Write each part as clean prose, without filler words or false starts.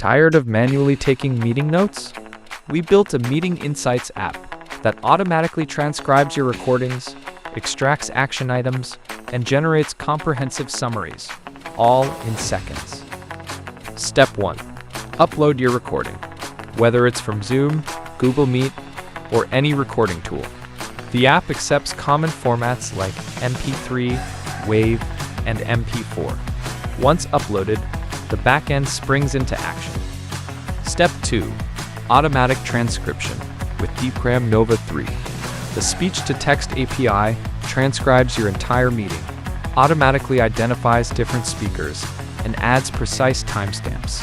Tired of manually taking meeting notes? We built a Meeting Insights app that automatically transcribes your recordings, extracts action items, and generates comprehensive summaries, all in seconds. Step 1. Upload your recording, whether it's from Zoom, Google Meet, or any recording tool. The app accepts common formats like MP3, WAV, and MP4. Once uploaded, the backend springs into action. Step 2. Automatic transcription with Deepgram Nova 3. The speech-to-text API transcribes your entire meeting, automatically identifies different speakers, and adds precise timestamps.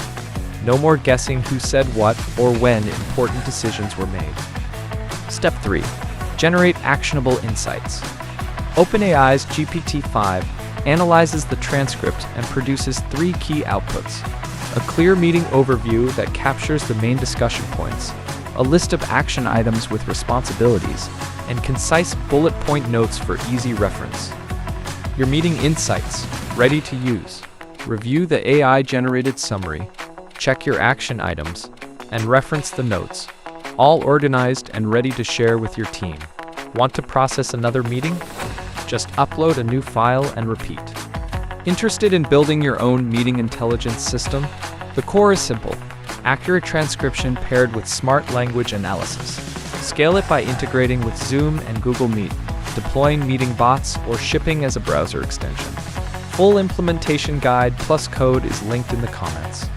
No more guessing who said what or when important decisions were made. Step 3. Generate actionable insights. OpenAI's GPT-5 analyzes the transcript and produces 3 key outputs: a clear meeting overview that captures the main discussion points, a list of action items with responsibilities, and concise bullet point notes for easy reference. Your meeting insights, ready to use. Review the AI-generated summary, check your action items, and reference the notes, all organized and ready to share with your team. Want to process another meeting? Just upload a new file and repeat. Interested in building your own meeting intelligence system? The core is simple: accurate transcription paired with smart language analysis. Scale it by integrating with Zoom and Google Meet, deploying meeting bots, or shipping as a browser extension. Full implementation guide plus code is linked in the comments.